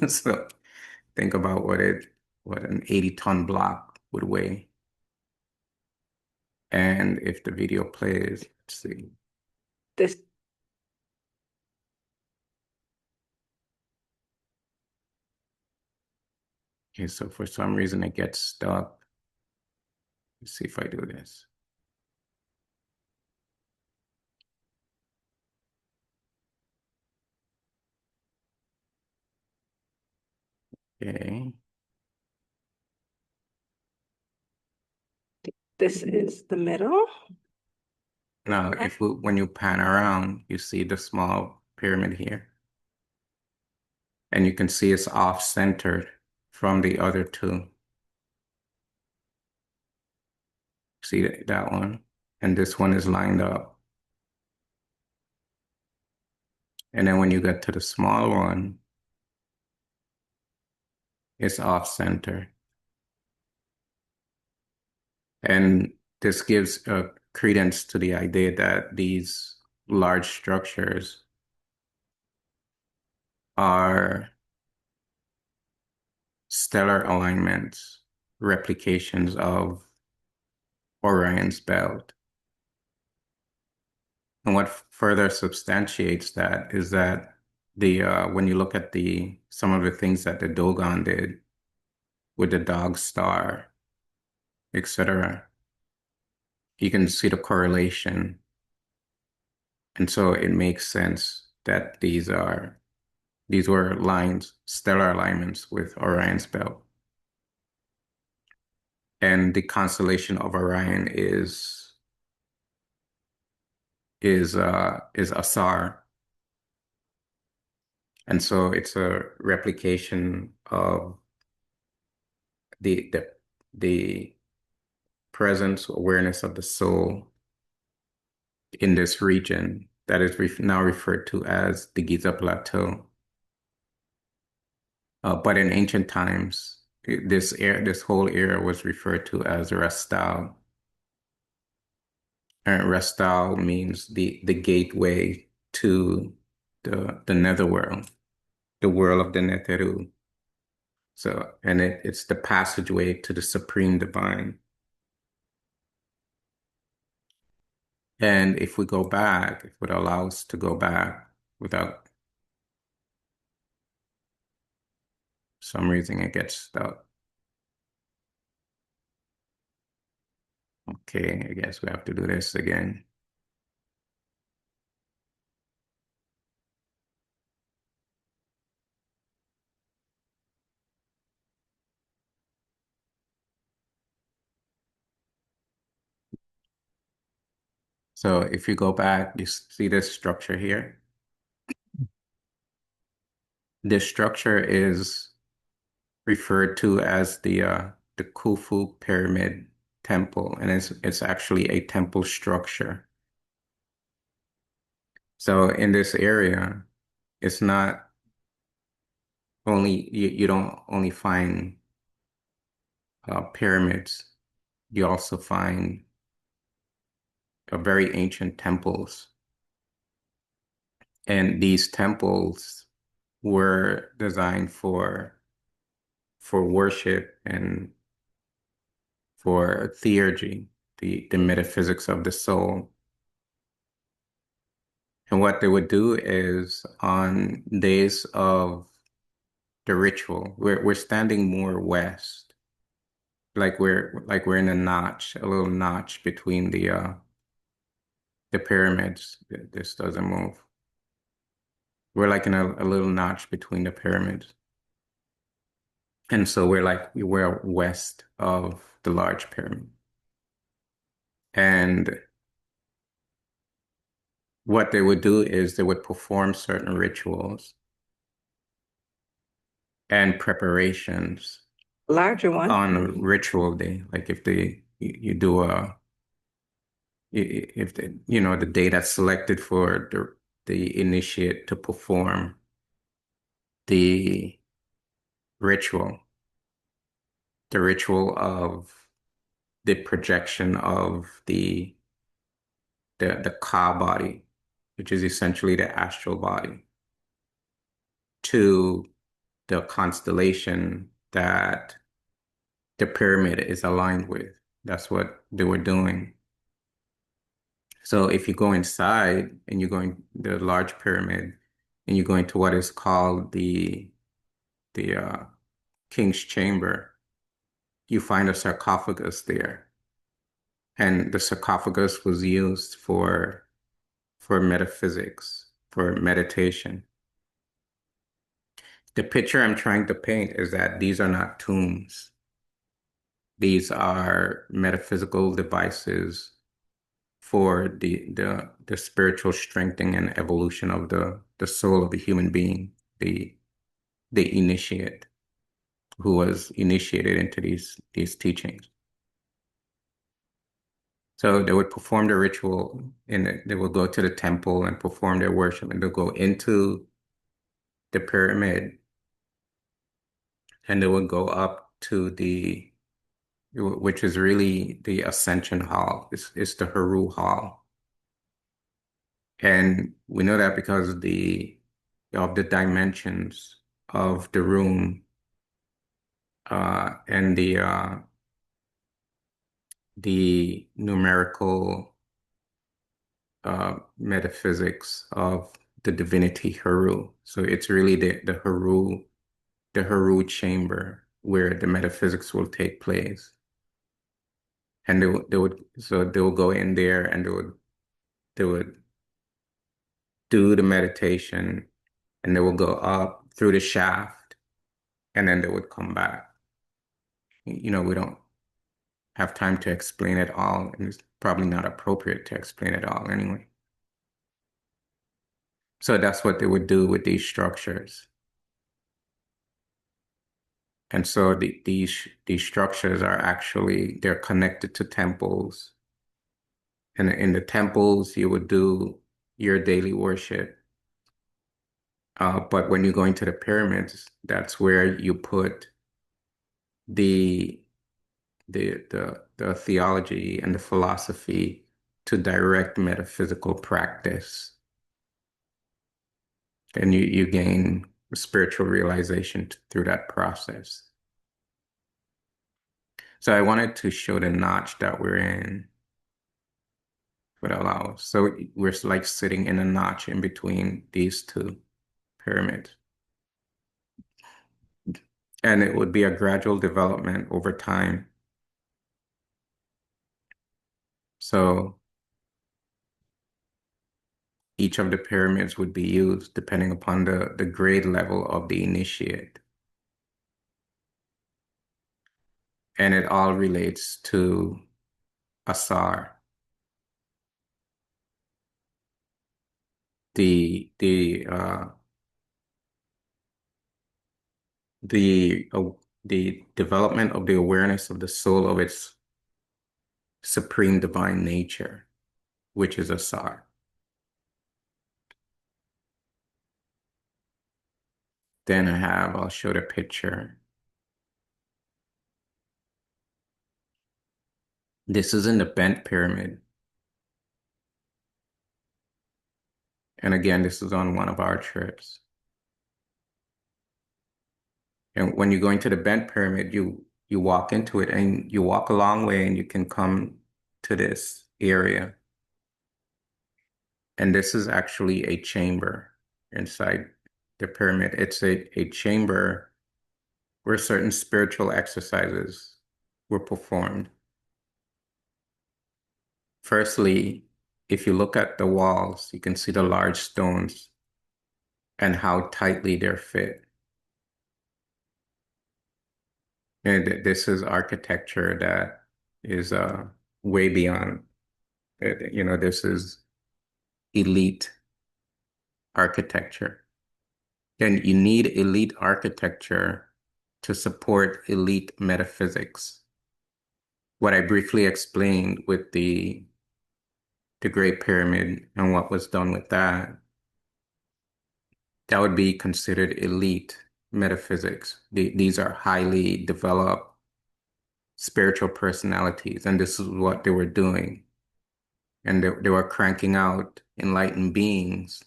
So think about what an 80-ton block would weigh. And if the video plays, let's see. this, Okay, so for some reason it gets stuck. Let's see if I do this. Okay. this is the middle. Now, when you pan around, you see the small pyramid here. And you can see it's off-centered from the other two. See that one? And this one is lined up. And then when you get to the small one, it's off-center. And this gives credence to the idea that these large structures are stellar alignments, replications of Orion's belt. And what further substantiates that is that when you look at some of the things that the Dogon did with the dog star, etc., you can see the correlation. And so it makes sense that these were stellar alignments with Orion's belt. And the constellation of Orion is Asar. And so it's a replication of the presence, awareness of the soul in this region that is now referred to as the Giza Plateau. But in ancient times, this whole area was referred to as Restau. And Restau means the gateway to the netherworld, the world of the Neteru. So, and it's the passageway to the supreme divine. And if we go back, it would allow us to go back without some reason it gets stuck. Okay, I guess we have to do this again. So if you go back, you see this structure here. This structure is referred to as the Khufu Pyramid Temple, and it's actually a temple structure. So in this area, it's not only you don't only find pyramids, you also find very ancient temples. And these temples were designed for worship and for theurgy, the metaphysics of the soul. And what they would do is on days of the ritual, we're standing more west, like we're in a little notch between the pyramids. This doesn't move. We're like in a little notch between the pyramids. And so we're west of the large pyramid. And what they would do is they would perform certain rituals and preparations Larger one. on ritual day. Like if you do if the day that's selected for the initiate to perform the ritual, the ritual of the projection of the Ka body, which is essentially the astral body, to the constellation that the pyramid is aligned with. That's what they were doing. So if you go inside and you go in the large pyramid and you go into what is called the king's chamber, you find a sarcophagus there. And the sarcophagus was used for metaphysics, for meditation. The picture I'm trying to paint is that these are not tombs. These are metaphysical devices for the spiritual strengthening and evolution of the soul of the human being, the initiate who was initiated into these teachings. So they would perform the ritual and they would go to the temple and perform their worship, and they'll go into the pyramid and they would go up to which is really the ascension hall. It's the Heru hall. And we know that because of the dimensions of the room and the numerical metaphysics of the divinity Heru. So it's really the Heru chamber where the metaphysics will take place. And they will go in there and they would do the meditation, and they will go up through the shaft, and then they would come back. We don't have time to explain it all, and it's probably not appropriate to explain it all anyway. So that's what they would do with these structures. And so these structures are they're connected to temples. And in the temples, you would do your daily worship. But when you go into the pyramids, that's where you put the theology and the philosophy to direct metaphysical practice. And you gain spiritual realization through that process. So I wanted to show the notch that we're in would allow. So we're like sitting in a notch in between these two pyramids. And it would be a gradual development over time. So each of the pyramids would be used depending upon the grade level of the initiate. And it all relates to Asar. The development of the awareness of the soul of its supreme divine nature, which is Asar. Then I'll show the picture. This is in the bent pyramid. And again, this is on one of our trips. And when you go into the bent pyramid, you walk into it and you walk a long way and you can come to this area. And this is actually a chamber inside the pyramid. It's a chamber where certain spiritual exercises were performed. Firstly, if you look at the walls, you can see the large stones and how tightly they're fit. And this is architecture that is way beyond, this is elite architecture. And you need elite architecture to support elite metaphysics. What I briefly explained with the Great Pyramid and what was done with that would be considered elite metaphysics. These are highly developed spiritual personalities, and this is what they were doing. And they were cranking out enlightened beings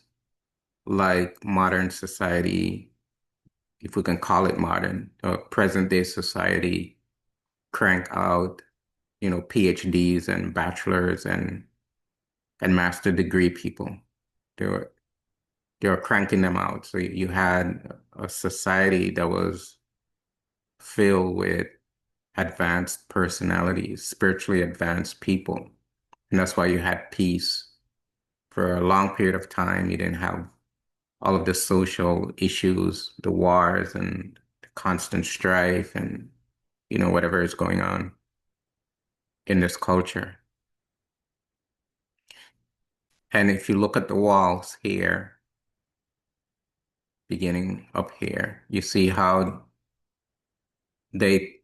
like modern society, if we can call it modern, present day society, crank out, PhDs and bachelors and master degree people. They were cranking them out. So you had a society that was filled with advanced personalities, spiritually advanced people. And that's why you had peace. For a long period of time, you didn't have all of the social issues, the wars and the constant strife and, whatever is going on in this culture. And if you look at the walls here, beginning up here, you see how they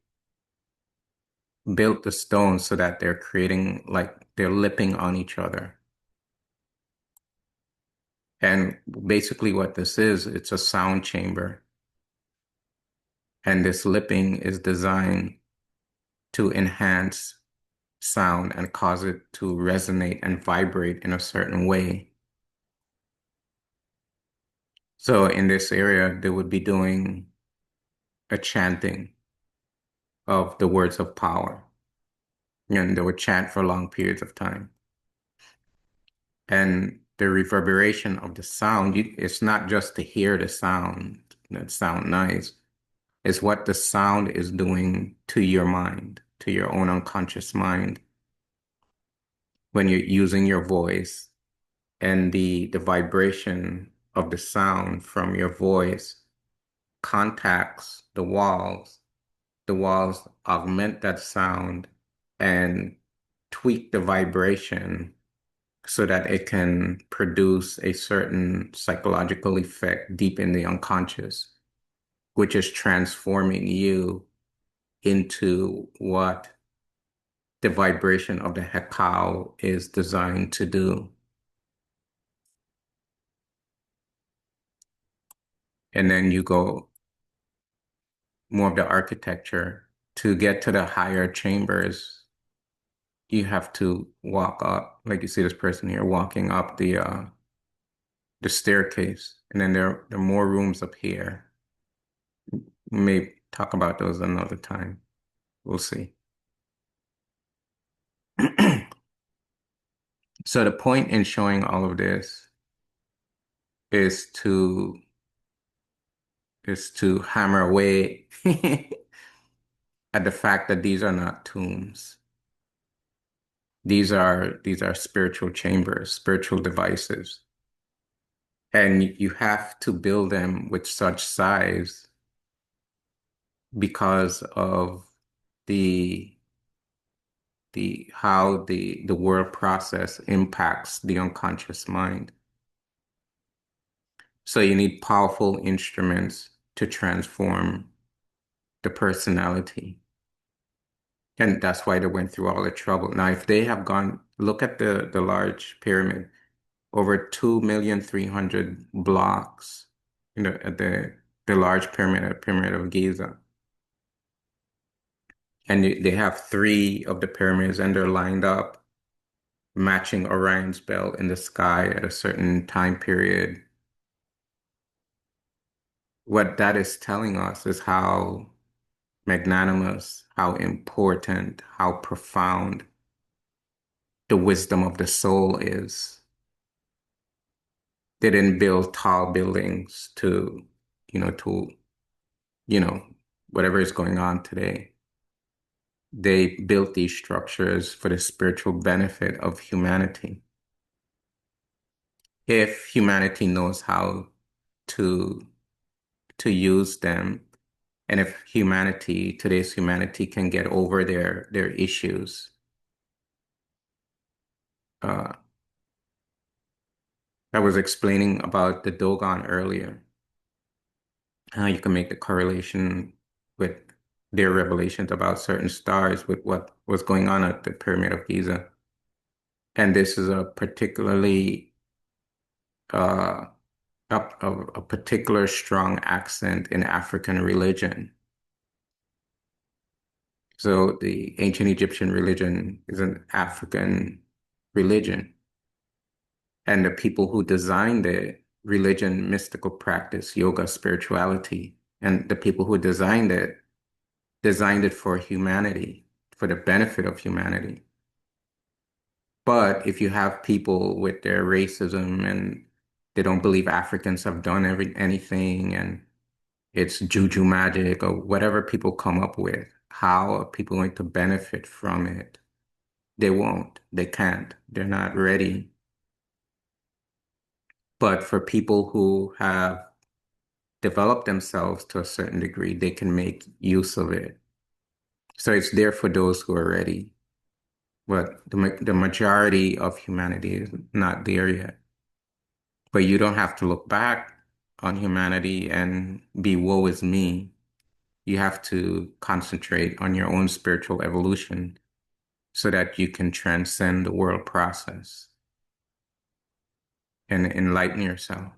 built the stones so that they're creating, like they're lipping on each other. And basically what this is, it's a sound chamber. And this lipping is designed to enhance sound and cause it to resonate and vibrate in a certain way. So in this area, they would be doing a chanting of the words of power. And they would chant for long periods of time. And the reverberation of the sound, it's not just to hear the sound that sound nice. It's what the sound is doing to your mind, to your own unconscious mind. When you're using your voice and the vibration of the sound from your voice contacts the walls augment that sound and tweak the vibration so that it can produce a certain psychological effect deep in the unconscious, which is transforming you into what the vibration of the Hekau is designed to do. And then you go more of the architecture. To get to the higher chambers, you have to walk up, like you see this person here walking up the staircase. And then there are more rooms up here. We may talk about those another time. We'll see. So the point in showing all of this is to hammer away at the fact that these are not tombs. These are spiritual chambers, spiritual devices. And you have to build them with such size because of how the world process impacts the unconscious mind. So you need powerful instruments to transform the personality. And that's why they went through all the trouble. Now, if they have gone, look at the large pyramid, over 2,300,000 blocks, at the the large pyramid of Giza. And they have three of the pyramids, and they're lined up, matching Orion's belt in the sky at a certain time period. What that is telling us is how magnanimous, how important, how profound the wisdom of the soul is. They didn't build tall buildings to, you know, whatever is going on today. They built these structures for the spiritual benefit of humanity. If humanity knows how to use them, and if today's humanity can get over their issues, uh, I was explaining about the Dogon earlier, how you can make the correlation with their revelations about certain stars with what was going on at the Pyramid of Giza. And this is a particularly uh, a particular strong accent in African religion. So the ancient Egyptian religion is an African religion. And the people who designed it, religion, mystical practice, yoga, spirituality, and the people who designed it for humanity, for the benefit of humanity. But if you have people with their racism and they don't believe Africans have done anything, and it's juju magic or whatever people come up with, how are people going to benefit from it? They won't. They can't. They're not ready. But for people who have developed themselves to a certain degree, they can make use of it. So it's there for those who are ready. But the majority of humanity is not there yet. But you don't have to look back on humanity and be woe is me. You have to concentrate on your own spiritual evolution so that you can transcend the world process and enlighten yourself.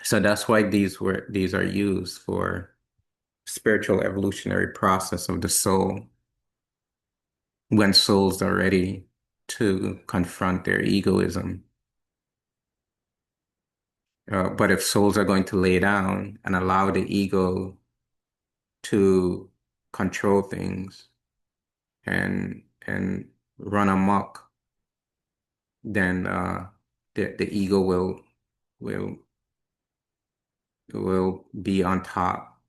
So that's why these are used for spiritual evolutionary process of the soul when souls are ready to confront their egoism. But if souls are going to lay down and allow the ego to control things and run amok, then the ego will be on top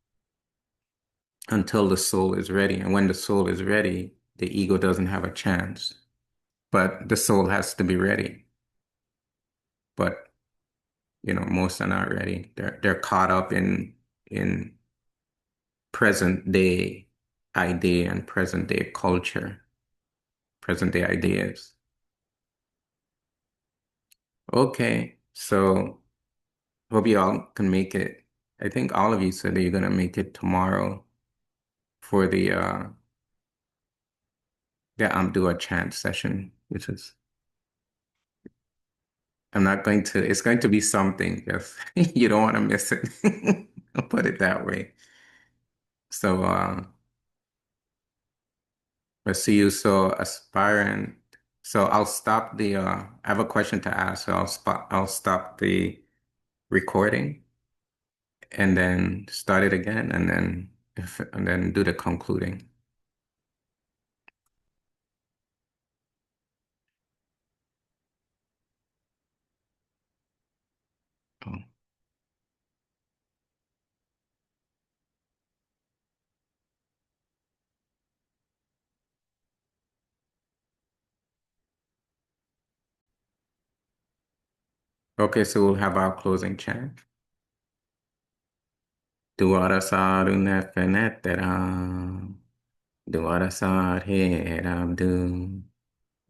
until the soul is ready. And when the soul is ready, the ego doesn't have a chance. But the soul has to be ready. But most are not ready. They're caught up in present day idea and present day culture, present day ideas. Okay, so hope you all can make it. I think all of you said that you're gonna make it tomorrow for the do a chant session, which is it's going to be something if you don't want to miss it. I'll put it that way. So let's see you. So aspirant. So I'll stop I have a question to ask, so I'll stop the recording and then start it again and then do the concluding. Oh. Okay, so we'll have our closing chant. Duara saru nefenetera, duara sar herabdu,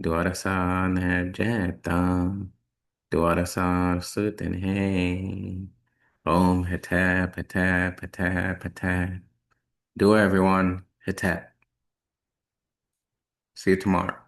duara sar nerjeta, duara sar sutenhe, om hetep, hetep, hetep, hetep. Do it, everyone. Hetep. See you tomorrow.